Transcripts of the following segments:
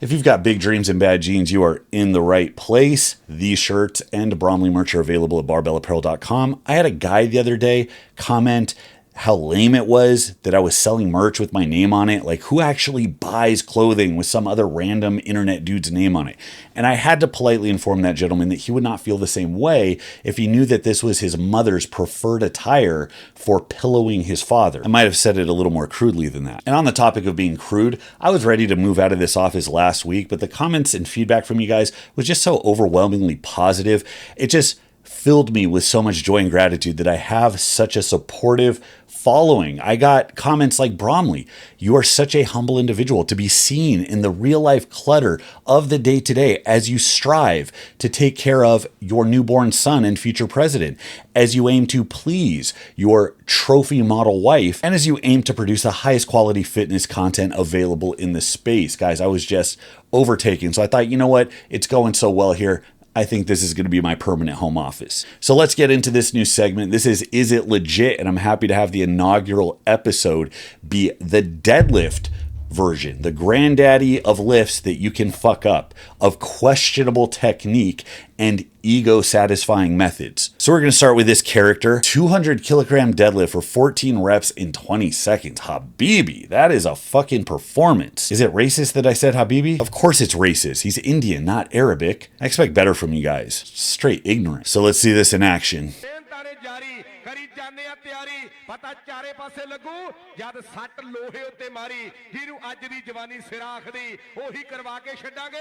If you've got big dreams and bad genes, you are in the right place. These shirts and Bromley merch are available at barbellapparel.com. I had a guy the other day comment how lame it was that I was selling merch with my name on it. Like, who actually buys clothing with some other random internet dude's name on it? And I had to politely inform that gentleman that he would not feel the same way if he knew that this was his mother's preferred attire for pillowing his father. I might have said it a little more crudely than that. And on the topic of being crude, I was ready to move out of this office last week, but the comments and feedback from you guys was just so overwhelmingly positive. It just filled me with so much joy and gratitude that I have such a supportive following. I got comments like, Bromley, you are such a humble individual to be seen in the real life clutter of the day to day as you strive to take care of your newborn son and future president, as you aim to please your trophy model wife, and as you aim to produce the highest quality fitness content available in the space. Guys, I was just overtaken. So I thought, you know what? It's going so well here. I think this is going to be my permanent home office. So let's get into this new segment. This is It Legit? And I'm happy to have the inaugural episode be the deadlift version, the granddaddy of lifts that you can fuck up, of questionable technique and ego satisfying methods. So we're going to start with this character, 200 kilogram deadlift for 14 reps in 20 seconds. Habibi, that is a fucking performance. Is it racist that I said Habibi? Of course it's racist. He's Indian, not Arabic. I expect better from you guys. Straight ignorant. So let's see this in action.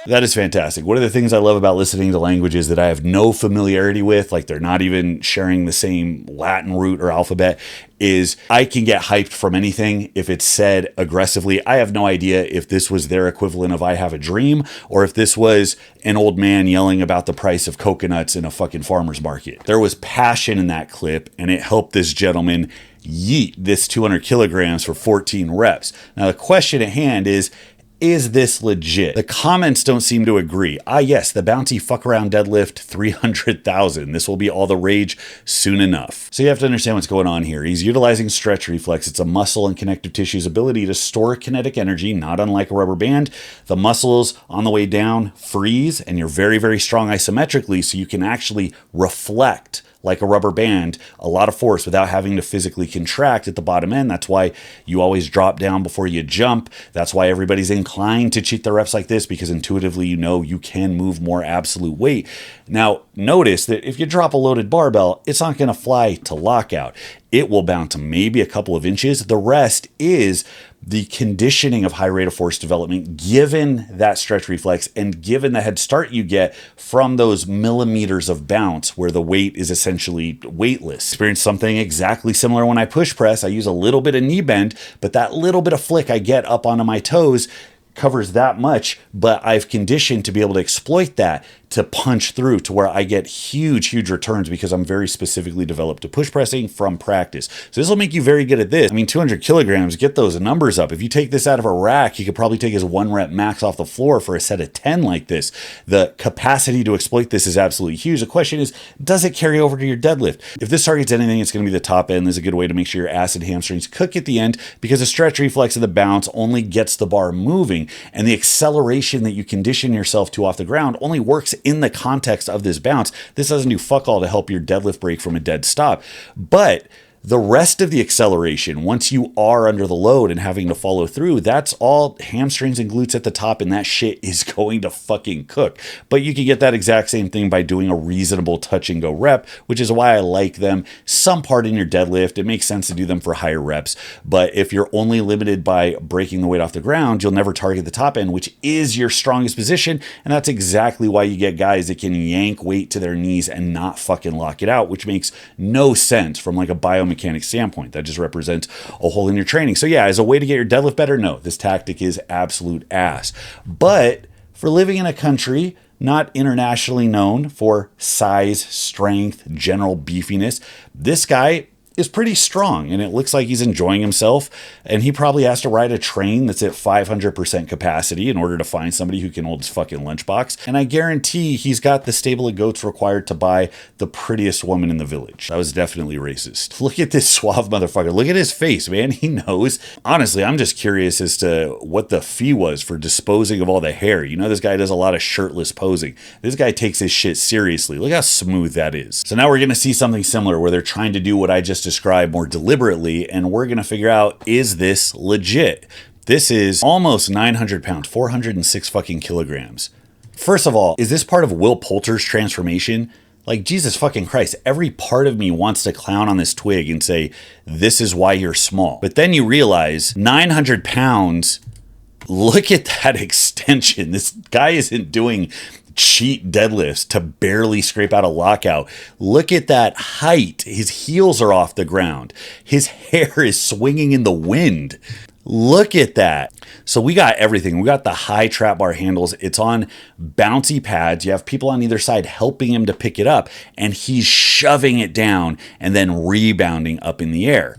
That is fantastic. One of the things I love about listening to languages that I have no familiarity with, like they're not even sharing the same Latin root or alphabet, is I can get hyped from anything if it's said aggressively. I have no idea if this was their equivalent of I Have a Dream, or if this was an old man yelling about the price of coconuts in a fucking farmer's market. There was passion in that clip, and it helped this gentleman yeet this 200 kilograms for 14 reps. Now, the question at hand is this legit? The comments don't seem to agree. Yes, the bouncy fuck around deadlift 300,000. This will be all the rage soon enough. So you have to understand what's going on here. He's utilizing stretch reflex. It's a muscle and connective tissue's ability to store kinetic energy, not unlike a rubber band. The muscles on the way down freeze, and you're very, very strong isometrically, so you can actually reflect like a rubber band, a lot of force without having to physically contract at the bottom end. That's why you always drop down before you jump. That's why everybody's inclined to cheat their reps like this, because intuitively you know you can move more absolute weight. Now, notice that if you drop a loaded barbell, it's not going to fly to lockout. It will bounce maybe a couple of inches. The rest is the conditioning of high rate of force development, given that stretch reflex and given the head start you get from those millimeters of bounce where the weight is essentially weightless. Experience something exactly similar when I push press. I use a little bit of knee bend, but that little bit of flick I get up onto my toes covers that much, but I've conditioned to be able to exploit that to punch through to where I get huge returns because I'm very specifically developed to push pressing from practice. So this will make you very good at this. I mean, 200 kilograms, get those numbers up. If you take this out of a rack, you could probably take his 1 rep max off the floor for a set of 10 like this. The capacity to exploit this is absolutely huge. The question is, does it carry over to your deadlift? If this targets anything, it's going to be the top end. There's a good way to make sure your ass and hamstrings cook at the end, because the stretch reflex of the bounce only gets the bar moving, and the acceleration that you condition yourself to off the ground only works in the context of this bounce. This doesn't do fuck all to help your deadlift break from a dead stop. But the rest of the acceleration, once you are under the load and having to follow through, that's all hamstrings and glutes at the top, and that shit is going to fucking cook. But you can get that exact same thing by doing a reasonable touch and go rep, which is why I like them. Some part in your deadlift, it makes sense to do them for higher reps. But if you're only limited by breaking the weight off the ground, you'll never target the top end, which is your strongest position. And that's exactly why you get guys that can yank weight to their knees and not fucking lock it out, which makes no sense from like a biomechanics standpoint. That just represents a hole in your training. So yeah, as a way to get your deadlift better, no, this tactic is absolute ass. But for living in a country not internationally known for size, strength, general beefiness, this guy is pretty strong, and it looks like he's enjoying himself, and he probably has to ride a train that's at 500% capacity in order to find somebody who can hold his fucking lunchbox, and I guarantee he's got the stable of goats required to buy the prettiest woman in the village. That was definitely racist. Look at this suave motherfucker. Look at his face, man. He knows. Honestly, I'm just curious as to what the fee was for disposing of all the hair. You know, this guy does a lot of shirtless posing. This guy takes his shit seriously. Look how smooth that is. So now we're going to see something similar where they're trying to do what I just described more deliberately, and we're going to figure out, is this legit? This is almost 900 pounds, 406 fucking kilograms. First of all, is this part of Will Poulter's transformation? Like, Jesus fucking Christ, every part of me wants to clown on this twig and say, this is why you're small. But then you realize 900 pounds, look at that extension. This guy isn't doing cheat deadlifts to barely scrape out a lockout. Look at that height. His heels are off the ground. His hair is swinging in the wind. Look at that. So we got everything. We got the high trap bar handles. It's on bouncy pads. You have people on either side helping him to pick it up, and he's shoving it down and then rebounding up in the air.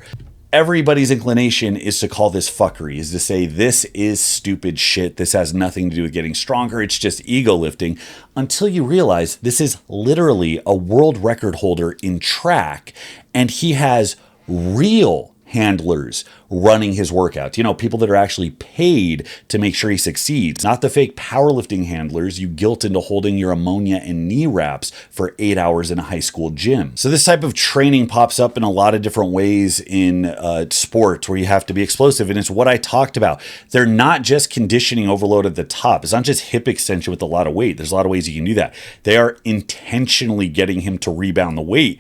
Everybody's inclination is to call this fuckery, is to say this is stupid shit. This has nothing to do with getting stronger. It's just ego lifting, until you realize this is literally a world record holder in track, and he has real handlers running his workouts. You know, people that are actually paid to make sure he succeeds, not the fake powerlifting handlers you guilt into holding your ammonia and knee wraps for 8 hours in a high school gym. So this type of training pops up in a lot of different ways in sports where you have to be explosive, and it's what I talked about. They're not just conditioning overload at the top. It's not just hip extension with a lot of weight. There's a lot of ways you can do that. They are intentionally getting him to rebound the weight,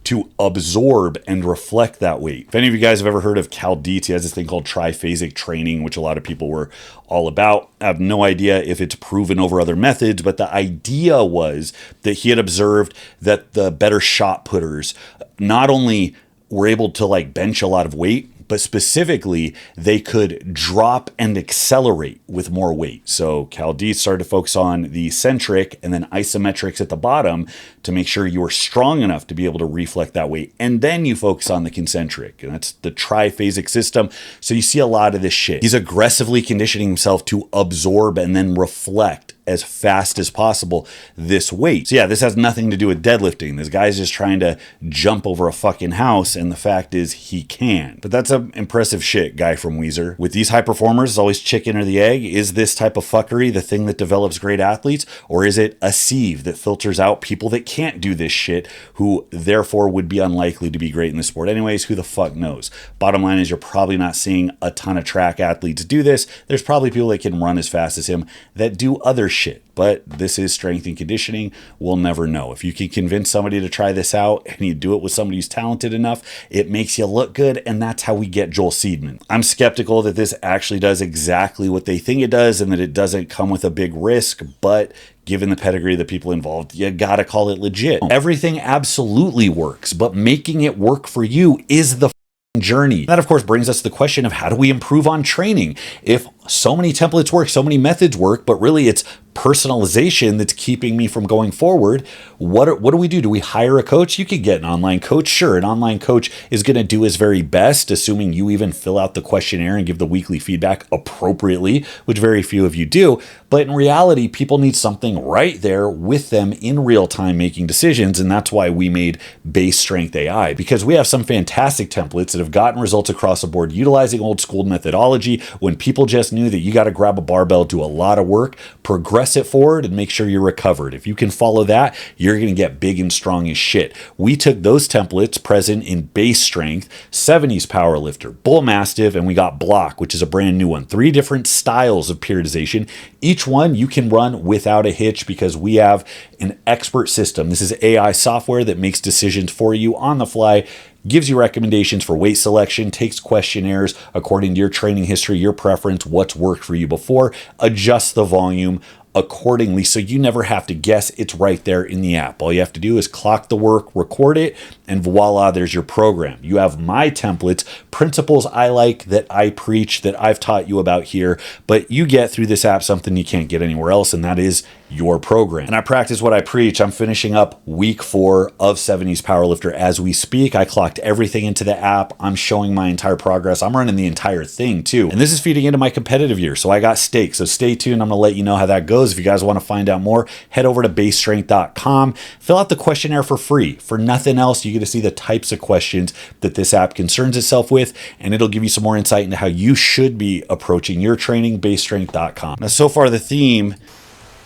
to absorb and reflect that weight. If any of you guys have ever heard of Cal Dietz, he has this thing called triphasic training, which a lot of people were all about. I have no idea if it's proven over other methods, but the idea was that he had observed that the better shot putters not only were able to like bench a lot of weight, but specifically they could drop and accelerate with more weight. So Cal Dietz started to focus on the centric and then isometrics at the bottom to make sure you were strong enough to be able to reflect that weight. And then you focus on the concentric, and that's the triphasic system. So you see a lot of this shit. He's aggressively conditioning himself to absorb and then reflect as fast as possible this weight. So yeah, this has nothing to do with deadlifting. This guy's just trying to jump over a fucking house, and the fact is he can. But that's some impressive shit, guy from Weezer. With these high performers, it's always chicken or the egg. Is this type of fuckery the thing that develops great athletes, or is it a sieve that filters out people that can't do this shit, who therefore would be unlikely to be great in the sport anyways? Who the fuck knows? Bottom line is, you're probably not seeing a ton of track athletes do this. There's probably people that can run as fast as him that do other shit, but this is strength and conditioning. We'll never know. If you can convince somebody to try this out and you do it with somebody who's talented enough, it makes you look good, and that's how we get Joel Seedman. I'm skeptical that this actually does exactly what they think it does and that it doesn't come with a big risk, but given the pedigree of the people involved, you gotta call it legit. Everything absolutely works, but making it work for you is the journey. That, of course, brings us to the question of how do we improve on training? If so many templates work, so many methods work, but really it's personalization that's keeping me from going forward, what do we do? Do we hire a coach? You could get an online coach. Sure, an online coach is going to do his very best, assuming you even fill out the questionnaire and give the weekly feedback appropriately, which very few of you do. But in reality, people need something right there with them in real time making decisions, and that's why we made BaseStrengthA.I, because we have some fantastic templates that have gotten results across the board utilizing old school methodology when people just knew that you got to grab a barbell, do a lot of work, progress it forward, and make sure you're recovered. If you can follow that, you're going to get big and strong as shit. We took those templates present in Base Strength, 70s Powerlifter, Bull Mastiff, and we got Block, which is a brand new one. 3 different styles of periodization. Each one you can run without a hitch because we have an expert system. This is AI software that makes decisions for you on the fly, gives you recommendations for weight selection, takes questionnaires according to your training history, your preference, what's worked for you before, adjusts the volume, accordingly so you never have to guess. It's right there in the app. All you have to do is clock the work, record it, and voila, there's your program. You have my templates, principles I like, that I preach, that I've taught you about here, but you get through this app something you can't get anywhere else, and that is your program. And I practice what I preach. I'm finishing up week 4 of 70s Powerlifter as we speak. I clocked everything into the app. I'm showing my entire progress. I'm running the entire thing too. And this is feeding into my competitive year. So I got stakes. So stay tuned. I'm going to let you know how that goes. If you guys want to find out more, head over to BaseStrengthA.I. Fill out the questionnaire for free. For nothing else, you get to see the types of questions that this app concerns itself with, and it'll give you some more insight into how you should be approaching your training. BaseStrengthA.I. Now, so far the theme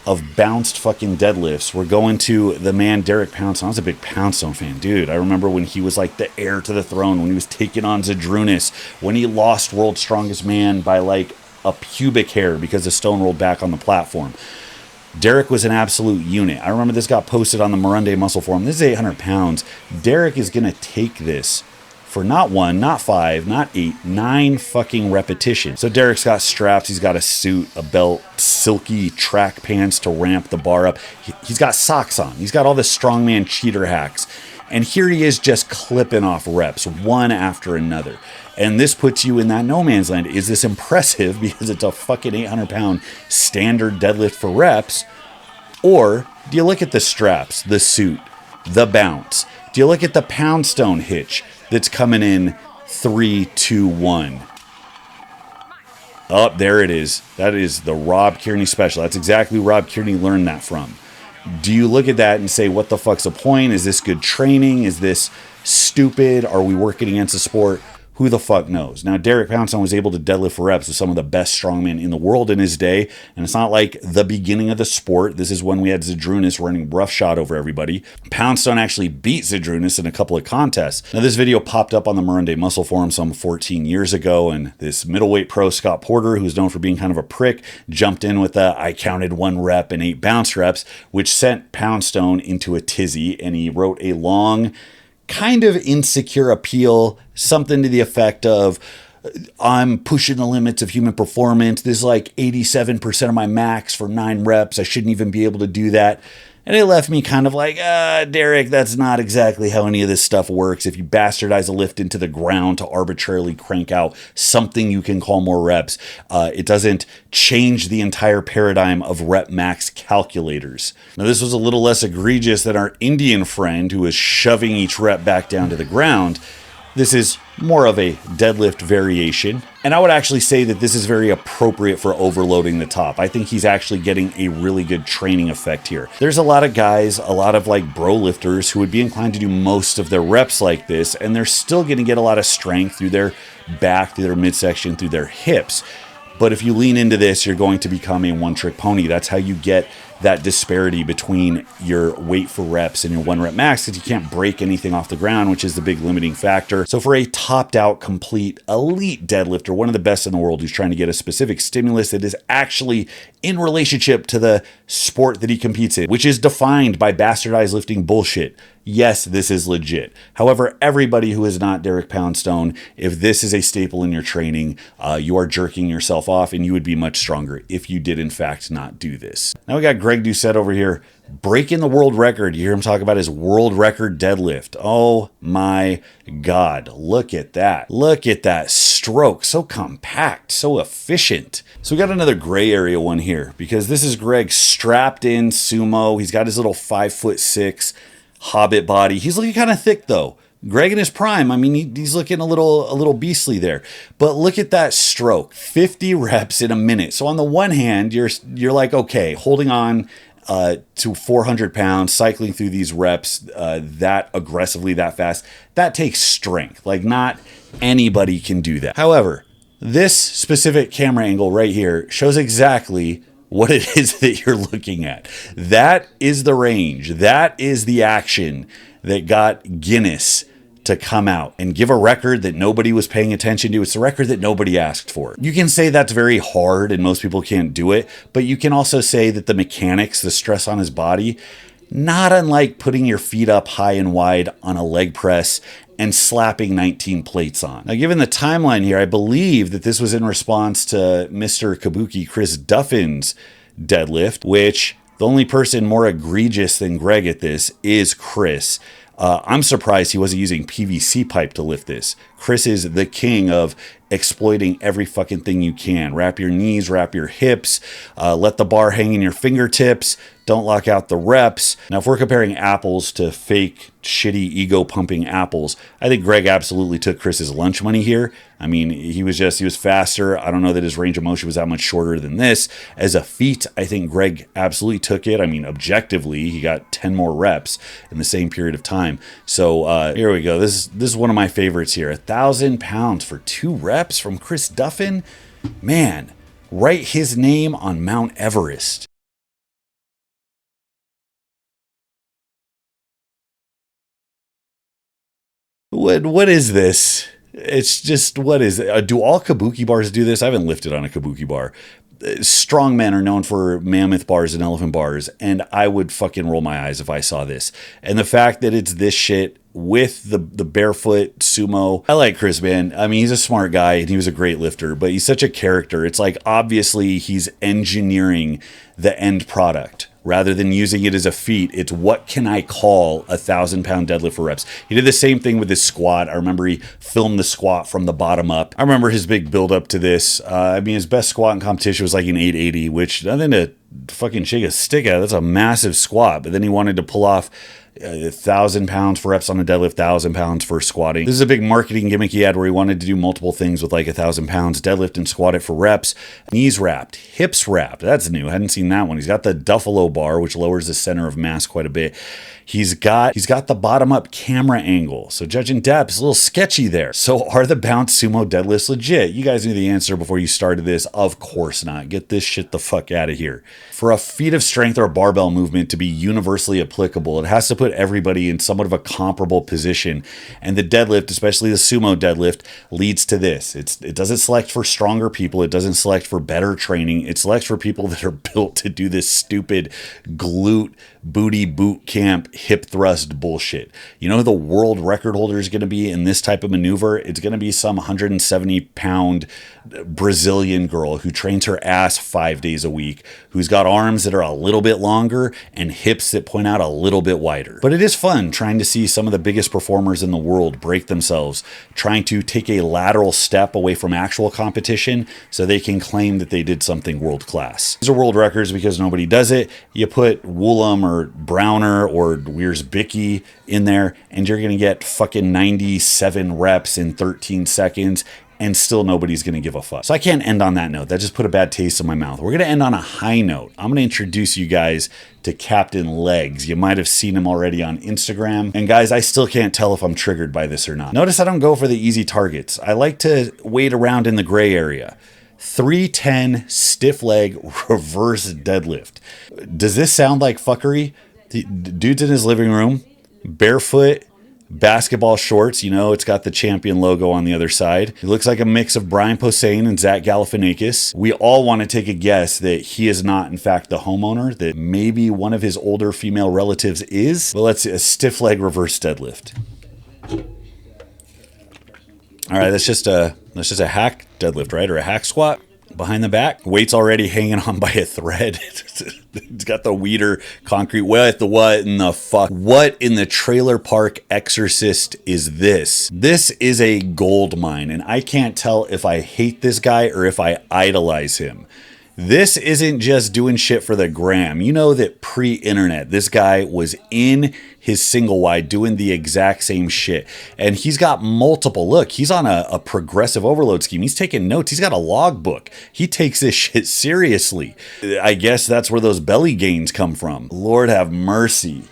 of bounced fucking deadlifts, we're going to the man Derek Poundstone. I was a big Poundstone fan, dude. I remember when he was like the heir to the throne, when he was taking on Zydrunas, when he lost World's Strongest Man by like a pubic hair because the stone rolled back on the platform. Derek was an absolute unit. I remember this got posted on the Morunde Muscle Forum. This is 800 pounds. Derek is going to take this for not 1, not 5, not 8, 9 fucking repetitions. So Derek's got straps, he's got a suit, a belt, silky track pants to ramp the bar up. He's got socks on. He's got all the strongman cheater hacks. And here he is just clipping off reps, one after another. And this puts you in that no man's land. Is this impressive because it's a fucking 800-pound standard deadlift for reps? Or do you look at the straps, the suit, the bounce? Do you look at the Poundstone hitch that's coming in 3, 2, 1? Oh, there it is. That is the Rob Kearney special. That's exactly where Rob Kearney learned that from. Do you look at that and say, what the fuck's the point? Is this good training? Is this stupid? Are we working against the sport? Who the fuck knows? Now, Derek Poundstone was able to deadlift for reps with some of the best strongmen in the world in his day, and it's not like the beginning of the sport. This is when we had Zydrunas running roughshod over everybody. Poundstone actually beat Zydrunas in a couple of contests. Now, this video popped up on the Morunde Muscle Forum some 14 years ago, and this middleweight pro, Scott Porter, who's known for being kind of a prick, jumped in with a I counted 1 rep and 8 bounce reps, which sent Poundstone into a tizzy, and he wrote a long, kind of insecure appeal, something to the effect of, I'm pushing the limits of human performance. This is like 87% of my max for 9 reps. I shouldn't even be able to do that. And it left me kind of like, Derek, that's not exactly how any of this stuff works. If you bastardize a lift into the ground to arbitrarily crank out something you can call more reps, it doesn't change the entire paradigm of rep max calculators. Now, this was a little less egregious than our Indian friend who was shoving each rep back down to the ground. This is more of a deadlift variation. And I would actually say that this is very appropriate for overloading the top. I think he's actually getting a really good training effect here. There's a lot of guys, a lot of like bro lifters who would be inclined to do most of their reps like this, and they're still going to get a lot of strength through their back, through their midsection, through their hips. But if you lean into this, you're going to become a one-trick pony. That's how you get that disparity between your weight for reps and your 1 rep max, because you can't break anything off the ground, which is the big limiting factor. So for a topped out, complete, elite deadlifter, one of the best in the world, who's trying to get a specific stimulus that is actually in relationship to the sport that he competes in, which is defined by bastardized lifting bullshit, yes, this is legit. However, everybody who is not Derek Poundstone, if this is a staple in your training, you are jerking yourself off, and you would be much stronger if you did in fact not do this. Now we got Greg Doucette over here breaking the world record. You hear him talk about his world record deadlift. Oh my God. Look at that. Look at that stroke. So compact, so efficient. So we got another gray area one here, because this is Greg strapped in sumo. He's got his little 5'6" hobbit body. He's looking kind of thick though. Greg in his prime, I mean, he's looking a little beastly there. But look at that stroke, 50 reps in a minute. So on the one hand, you're like, okay, holding on to 400 pounds, cycling through these reps that aggressively, that fast, that takes strength. Like, not anybody can do that. However, this specific camera angle right here shows exactly what it is that you're looking at. That is the range. That is the action that got Guinness to come out and give a record that nobody was paying attention to. It's a record that nobody asked for. You can say that's very hard and most people can't do it, but you can also say that the mechanics, the stress on his body, not unlike putting your feet up high and wide on a leg press and slapping 19 plates on. Now, given the timeline here, I believe that this was in response to Mr. Kabuki Chris Duffin's deadlift, which the only person more egregious than Greg at this is Chris. I'm surprised he wasn't using PVC pipe to lift this. Chris is the king of exploiting every fucking thing you can. Wrap your knees, wrap your hips, let the bar hang in your fingertips, don't lock out the reps. Now, if we're comparing apples to fake, shitty, ego-pumping apples, I think Greg absolutely took Chris's lunch money here. I mean, he was faster. I don't know that his range of motion was that much shorter than this. As a feat, I think Greg absolutely took it. I mean, objectively, he got 10 more reps in the same period of time. So here we go. This is one of my favorites here. 1,000 pounds for 2 reps from Chris Duffin. Man, write his name on Mount Everest. What is this? It's just, what is it? Do all kabuki bars do this? I haven't lifted on a kabuki bar. Strongmen are known for mammoth bars and elephant bars, and I would fucking roll my eyes if I saw this. And the fact that it's this shit with the barefoot sumo. I like Chris, man. I mean, he's a smart guy and he was a great lifter, but he's such a character. It's like, obviously he's engineering the end product rather than using it as a feat. It's, what can I call 1,000 pound deadlift for reps? He did the same thing with his squat. I remember he filmed the squat from the bottom up. I remember his big build up to this. I mean, his best squat in competition was like an 880, which nothing to fucking shake a stick at. That's a massive squat. But then he wanted to pull off 1,000 pounds for reps on a deadlift, 1,000 pounds for squatting. This is a big marketing gimmick he had where he wanted to do multiple things with like 1,000 pounds, deadlift and squat it for reps. Knees wrapped, hips wrapped. That's new. I hadn't seen that one. He's got the Duffalo bar, which lowers the center of mass quite a bit. He's got the bottom up camera angle. So judging depth is a little sketchy there. So are the bounce sumo deadlifts legit? You guys knew the answer before you started this. Of course not. Get this shit the fuck out of here. For a feat of strength or barbell movement to be universally applicable, it has to put everybody in somewhat of a comparable position. And the deadlift, especially the sumo deadlift, leads to this. It doesn't select for stronger people. It doesn't select for better training. It selects for people that are built to do this stupid glute booty boot camp hip thrust bullshit. You know who the world record holder is going to be in this type of maneuver? It's going to be some 170 pound Brazilian girl who trains her ass 5 days a week, who's got arms that are a little bit longer and hips that point out a little bit wider. But it is fun trying to see some of the biggest performers in the world break themselves, trying to take a lateral step away from actual competition so they can claim that they did something world class. These are world records because nobody does it. You put Woolham or Browner or Wiersbicki in there and you're going to get fucking 97 reps in 13 seconds and still nobody's going to give a fuck. So I can't end on that note. That just put a bad taste in my mouth. We're going to end on a high note. I'm going to introduce you guys to Captain Legs. You might have seen him already on Instagram. And guys, I still can't tell if I'm triggered by this or not. Notice I don't go for the easy targets. I like to wait around in the gray area. 310 stiff leg reverse deadlift. Does this sound like fuckery? The dude's in his living room, barefoot, basketball shorts. You know, it's got the champion logo on the other side. He looks like a mix of Brian Posehn and Zach Galifianakis. We all want to take a guess that he is not, in fact, the homeowner, that maybe one of his older female relatives is. But let's see, a stiff leg reverse deadlift. All right, that's just a hack deadlift, right? Or a hack squat behind the back. Weight's already hanging on by a thread. It's got the Weeder concrete. What in the fuck? What in the trailer park exorcist is this? This is a gold mine, and I can't tell if I hate this guy or if I idolize him. This isn't just doing shit for the gram. You know that pre-internet, this guy was in his single wide doing the exact same shit. And he's got multiple, look, he's on a progressive overload scheme. He's taking notes. He's got a logbook. He takes this shit seriously. I guess that's where those belly gains come from. Lord have mercy.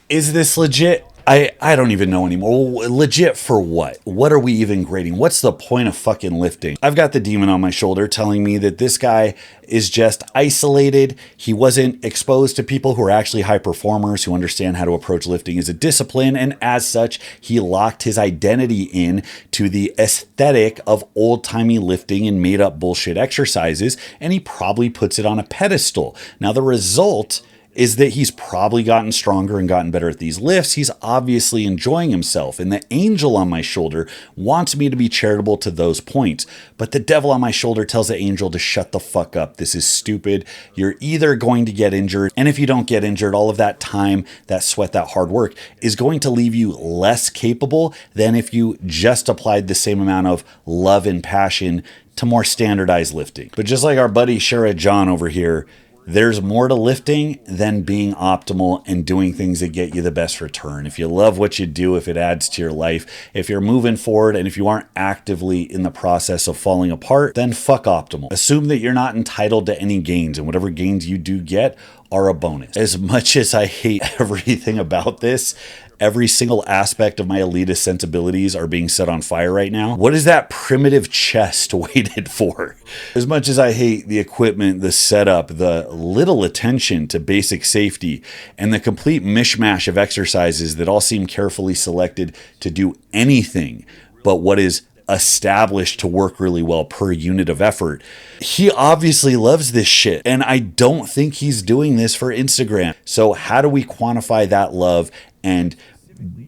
Is this legit? I don't even know anymore. Legit for what? What are we even grading? What's the point of fucking lifting? I've got the demon on my shoulder telling me that this guy is just isolated. He wasn't exposed to people who are actually high performers who understand how to approach lifting as a discipline. And as such, he locked his identity in to the aesthetic of old-timey lifting and made up bullshit exercises. And he probably puts it on a pedestal. Now, the result is that he's probably gotten stronger and gotten better at these lifts. He's obviously enjoying himself. And the angel on my shoulder wants me to be charitable to those points. But the devil on my shoulder tells the angel to shut the fuck up. This is stupid. You're either going to get injured, and if you don't get injured, all of that time, that sweat, that hard work is going to leave you less capable than if you just applied the same amount of love and passion to more standardized lifting. But just like our buddy Shara John over here, there's more to lifting than being optimal and doing things that get you the best return. If you love what you do, if it adds to your life, if you're moving forward, and if you aren't actively in the process of falling apart, then fuck optimal. Assume that you're not entitled to any gains, and whatever gains you do get are a bonus. As much as I hate everything about this, every single aspect of my elitist sensibilities are being set on fire right now. What is that primitive chest waited for? As much as I hate the equipment, the setup, the little attention to basic safety, and the complete mishmash of exercises that all seem carefully selected to do anything but what is established to work really well per unit of effort. He obviously loves this shit, and I don't think he's doing this for Instagram. So how do we quantify that love and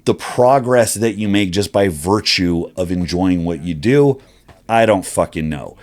the progress that you make just by virtue of enjoying what you do? I don't fucking know.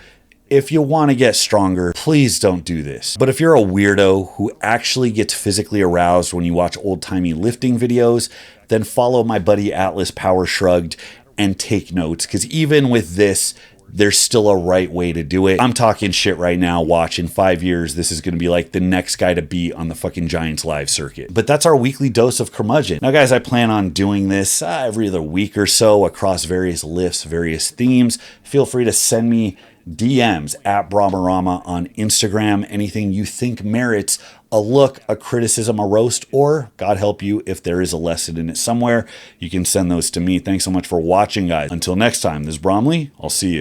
If you want to get stronger, please don't do this. But if you're a weirdo who actually gets physically aroused when you watch old-timey lifting videos, then follow my buddy Atlas Power Shrugged and take notes, because even with this, there's still a right way to do it. I'm talking shit right now. Watch, in 5 years, this is going to be like the next guy to beat on the fucking Giants live circuit. But that's our weekly dose of curmudgeon. Now, guys, I plan on doing this every other week or so across various lifts, various themes. Feel free to send me DMs at Brahmarama on Instagram. Anything you think merits a look, a criticism, a roast, or God help you, if there is a lesson in it somewhere, you can send those to me. Thanks so much for watching, guys. Until next time, this is Bromley. I'll see you.